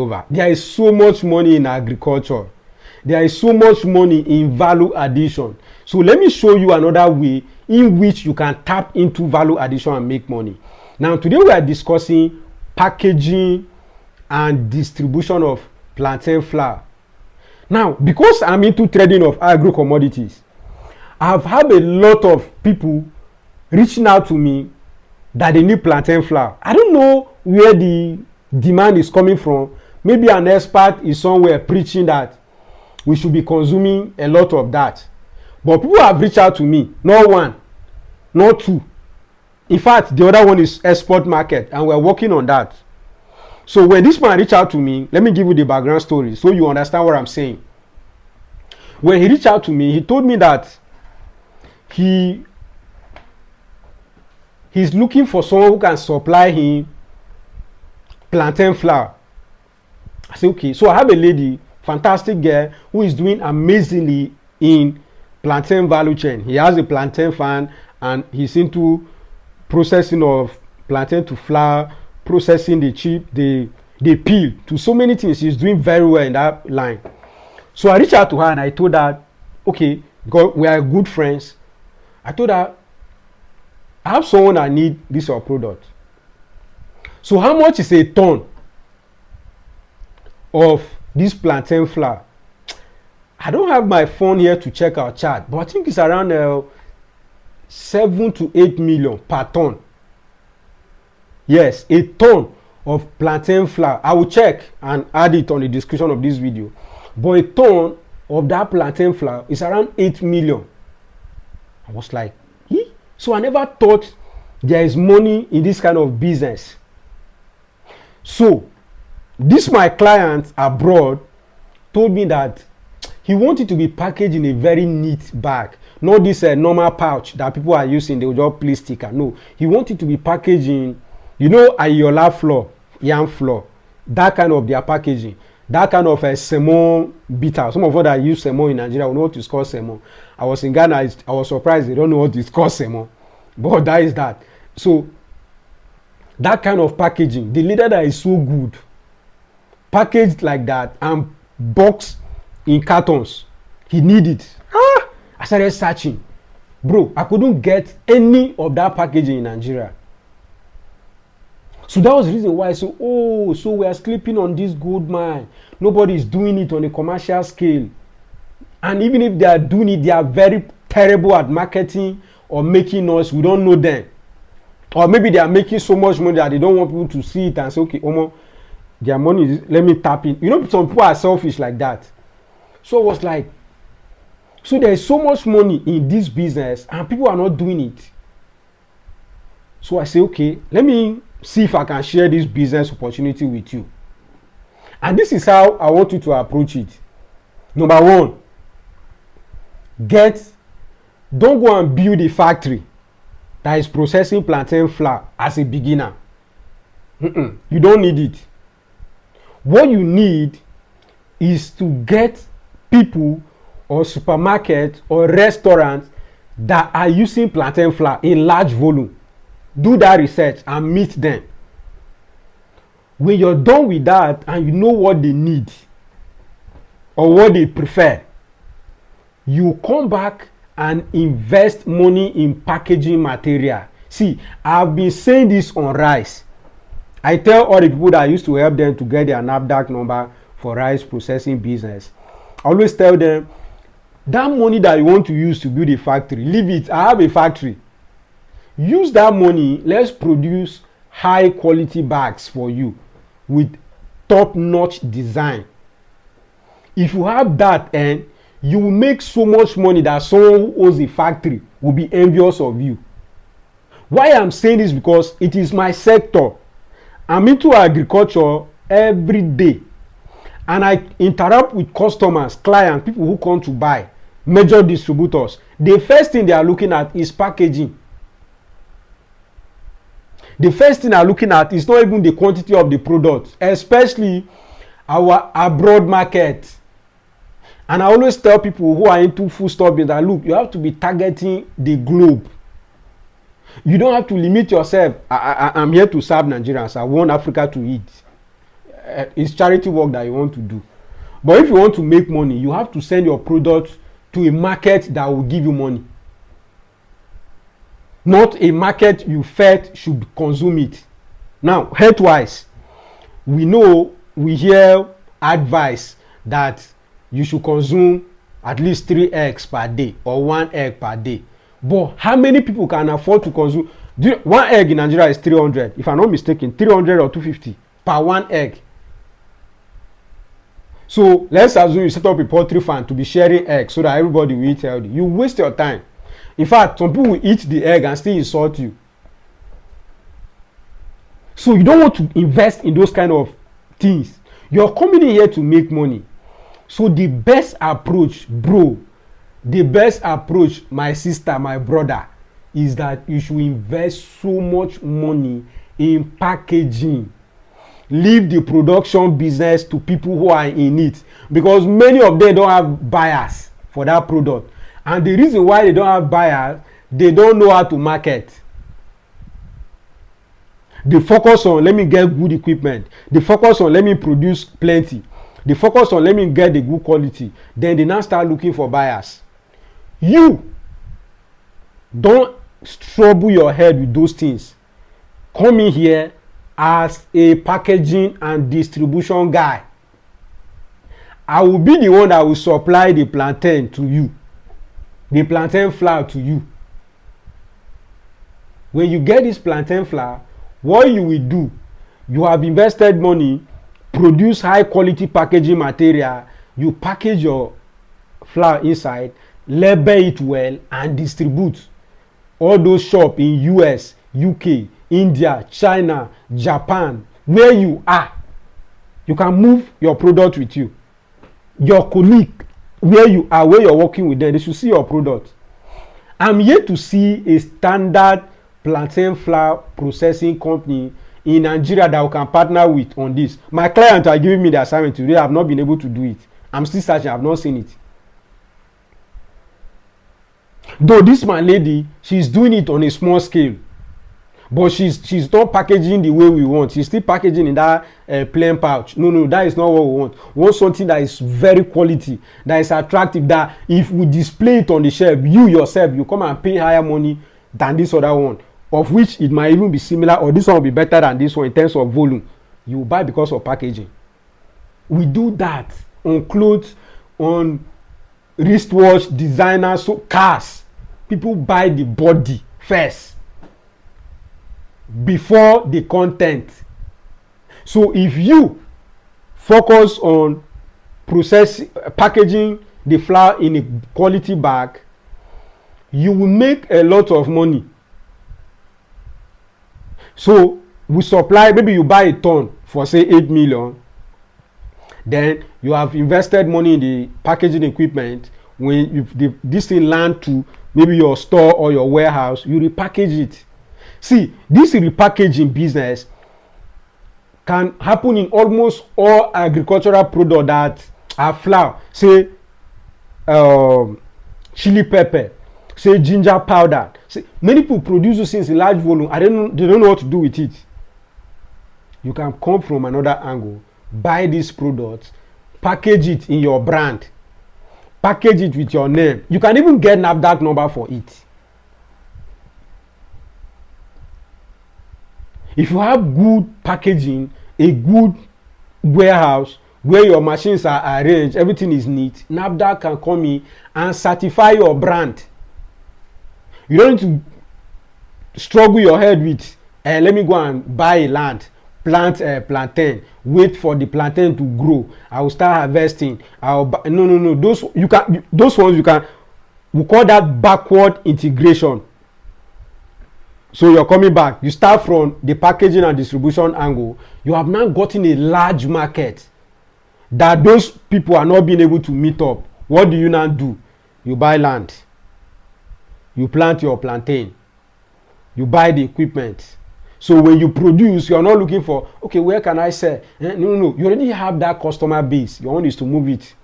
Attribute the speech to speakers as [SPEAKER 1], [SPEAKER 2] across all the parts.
[SPEAKER 1] over. There is so much money in agriculture. There is so much money in value addition. So let me show you another way in which you can tap into value addition and make money. Now today we are discussing packaging and distribution of plantain flour. Now because I'm into trading of agro commodities, I've had a lot of people reaching out to me that they need plantain flour. I don't know where the demand is coming from. Maybe an expert is somewhere preaching that we should be consuming a lot of that. But people have reached out to me, not one, not two. In fact, the other one is export market, and we're working on that. So when this man reached out to me, let me give you the background story so you understand what I'm saying. When he reached out to me, he told me that he's looking for someone who can supply him plantain flour. I said, okay. So I have a lady, fantastic girl, who is doing amazingly in plantain value chain. He has a plantain farm and he's into processing of plantain to flour, processing the chip, the peel, to so many things. He's doing very well in that line. So I reached out to her and I told her, okay, God, we are good friends. I told her, I have someone that need this your product. So how much is a ton of this plantain flour? I don't have my phone here to check our chart, but I think it's around 7 to 8 million per ton. Yes, a ton of plantain flour. I will check and add it on the description of this video. But a ton of that plantain flour is around 8 million. I was like, so I never thought there is money in this kind of business. So this my client abroad told me that he wanted to be packaged in a very neat bag, not this normal pouch that people are using. They will just place sticker. No, he wanted to be packaged in, you know, Ayola flour, yam flour, that kind of their packaging, that kind of a semon bitter. Some of us that use semon in Nigeria will know what is called semon. I was in Ghana, I was surprised they don't know what is called semon, but that is that. So that kind of packaging, the leader that is so good, packaged like that and boxed in cartons, he need it. I started searching, bro. I couldn't get any of that packaging in Nigeria. So that was the reason why I said, oh, so we are sleeping on this gold mine. Nobody is doing it on a commercial scale. And even if they are doing it, they are very terrible at marketing or making noise. We don't know them. Or maybe they are making so much money that they don't want people to see it and say, okay, Omo, their money is, let me tap in. You know, some people are selfish like that. So I was like, so there is so much money in this business and people are not doing it. So I say, okay, let me see if I can share this business opportunity with you. And this is how I want you to approach it. Number one, don't go and build a factory that is processing plantain flour as a beginner. You don't need it. What you need is to get people or supermarket or restaurants that are using plantain flour in large volume. Do that research and meet them. When you're done with that and you know what they need or what they prefer, you come back and invest money in packaging material. See, I've been saying this on rice. I tell all the people that I used to help them to get their NAFDAC number for rice processing business. I always tell them, that money that you want to use to build a factory, leave it. I have a factory. Use that money. Let's produce high quality bags for you with top-notch design. If you have that, and you will make so much money that someone who owns a factory will be envious of you. Why I'm saying this? Because it is my sector. I'm into agriculture every day, and I interact with customers, clients, people who come to buy, major distributors. The first thing they are looking at is packaging. The first thing I'm looking at is not even the quantity of the product, especially our abroad market. And I always tell people who are into foodstuff that, look, you have to be targeting the globe. You don't have to limit yourself. I'm here to serve Nigerians. I want Africa to eat. it's charity work that you want to do. But if you want to make money, you have to send your product to a market that will give you money. Not a market you felt should consume it. Now, health-wise, we hear advice that you should consume at least 3 eggs per day or 1 egg per day. But how many people can afford to consume? 1 egg in Nigeria is 300, if I'm not mistaken, 300 or 250 per 1 egg. So let's assume you set up a poultry farm to be sharing eggs so that everybody will eat healthy. You waste your time. In fact, some people will eat the egg and still insult you. So you don't want to invest in those kind of things. You're coming in here to make money. So the best approach, bro, the best approach, my sister, my brother, is that you should invest so much money in packaging. Leave the production business to people who are in it, because many of them don't have buyers for that product. And the reason why they don't have buyers, they don't know how to market. They focus on, let me get good equipment. They focus on, let me produce plenty. They focus on, let me get the good quality. Then they now start looking for buyers. You don't trouble your head with those things. Come in here as a packaging and distribution guy. I will be the one that will supply the plantain to you, the plantain flour to you. When you get this plantain flour, what you will do, you have invested money, produce high quality packaging material, you package your flour inside, label it well, and distribute. All those shops in US, UK, India, China, Japan, where you are, you can move your product with you. Your colleague, where you are, where you're working with them, they should see your product. I'm yet to see a standard plantain flour processing company in Nigeria that we can partner with on this. My clients are giving me the assignment today. I have not been able to do it. I'm still searching. I have not seen it. Though this my lady, she's doing it on a small scale, but she's not packaging the way we want. She's still packaging in that plain pouch. No, that is not what we want. We want something that is very quality, that is attractive, that if we display it on the shelf, you yourself, you come and pay higher money than this other one, of which it might even be similar, or this one will be better than this one in terms of volume. You will buy because of packaging. We do that on clothes, on wristwatch, designers, so cars. People buy the body first before the content. So if you focus on packaging the flour in a quality bag, you will make a lot of money. So we supply, maybe you buy a ton for say 8 million, then you have invested money in the packaging equipment. When this thing land to maybe your store or your warehouse, you repackage it. See, this repackaging business can happen in almost all agricultural products that are flour. Say chili pepper, say ginger powder. Say, many people produce those things in large volume. They don't know what to do with it. You can come from another angle, buy these products, package it in your brand, package it with your name. You can even get NAFDAC number for it. If you have good packaging, a good warehouse where your machines are arranged, everything is neat, NAFDAC can come in and certify your brand. You don't need to struggle your head with, let me go and buy a land, plant plantain, wait for the plantain to grow, I will start harvesting, no, those ones we call that backward integration. So you're coming back, you start from the packaging and distribution angle, you have now gotten a large market that those people are not being able to meet up. What do you now do? You buy land, you plant your plantain, you buy the equipment. So when you produce, you're not looking for, okay, where can I sell? No, you already have that customer base. Your own is to move it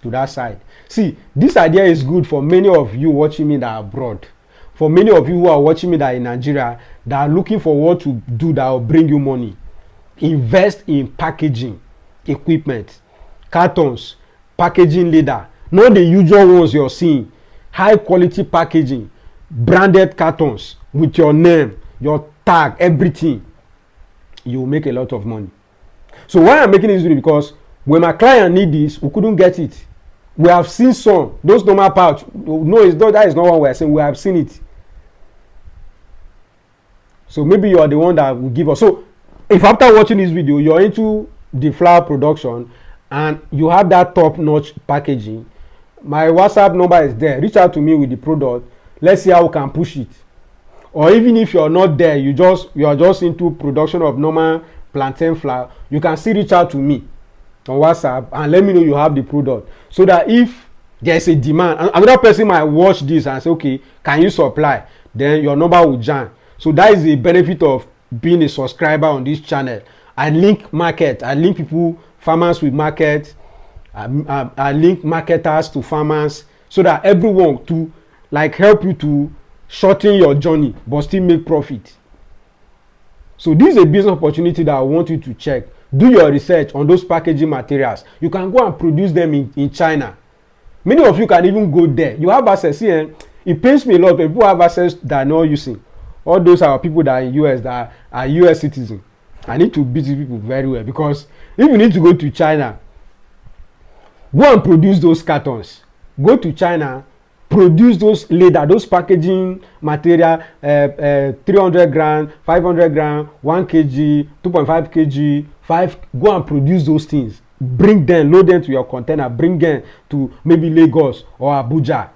[SPEAKER 1] to that side. See, this idea is good for many of you watching me that are abroad. For many of you who are watching me that are in Nigeria, that are looking for what to do that will bring you money. Invest in packaging equipment, cartons, packaging leader, not the usual ones you're seeing. High quality packaging, branded cartons with your name, your tag, everything. You will make a lot of money. So why I'm making this video, because when my client need this, we couldn't get it. We have seen some, those normal pouch. No, it's not, that is not what we are saying. We have seen it. So maybe you are the one that will give us. So if after watching this video you're into the flour production and you have that top-notch packaging, my WhatsApp number is there. Reach out to me with the product. Let's see how we can push it. Or even if you're not there, you are just into production of normal plantain flour, you can still reach out to me on WhatsApp and let me know you have the product, so that if there's a demand, another person might watch this and say, okay, can you supply? Then your number will join. So that is the benefit of being a subscriber on this channel. I link market, I link people, farmers with market, I link marketers to farmers, so that everyone to like help you to shorten your journey but still make profit. So this is a business opportunity that I want you to check. Do your research on those packaging materials. You can go and produce them in China. Many of you can even go there. You have access. See, it pains me a lot. People have access that are not using. All those are people that are in US, that are US citizens. I need to beat these people very well, because if you need to go to China, go and produce those cartons. Go to China, produce those leather, those packaging material, 300 gram, 500 gram, 1 kg, 2.5 kg, 5. Go and produce those things. Bring them, load them to your container, bring them to maybe Lagos or Abuja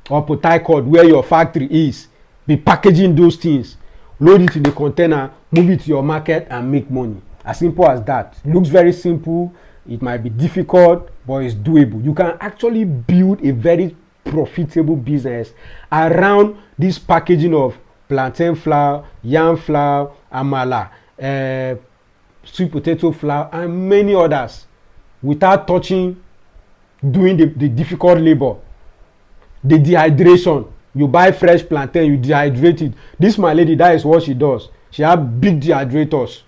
[SPEAKER 1] or Port Harcourt, where your factory is. Be packaging those things, load it in the container, move it to your market and make money. As simple as that. Looks very simple. It might be difficult, but it's doable. You can actually build a very profitable business around this packaging of plantain flour, yam flour, amala, sweet potato flour, and many others, without touching, doing the difficult labor, the dehydration. You buy fresh plantain, you dehydrate it. This my lady, that is what she does. She have big dehydrators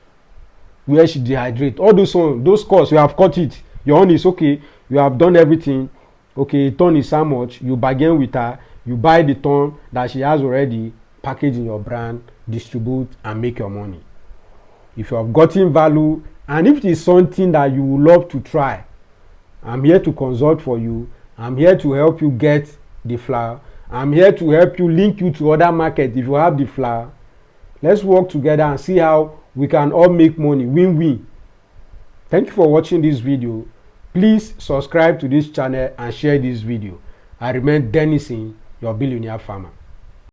[SPEAKER 1] where she dehydrate. All those costs, you have cut it. Your own is okay. You have done everything. Okay, a ton is how much. You bargain with her. You buy the ton that she has already, package in your brand, distribute, and make your money. If you have gotten value, and if it is something that you would love to try, I'm here to consult for you. I'm here to help you get the flour. I'm here to help you, link you to other markets if you have the flour. Let's work together and see how we can all make money, win-win. Thank you for watching this video. Please subscribe to this channel and share this video. I remain Denison, your billionaire farmer.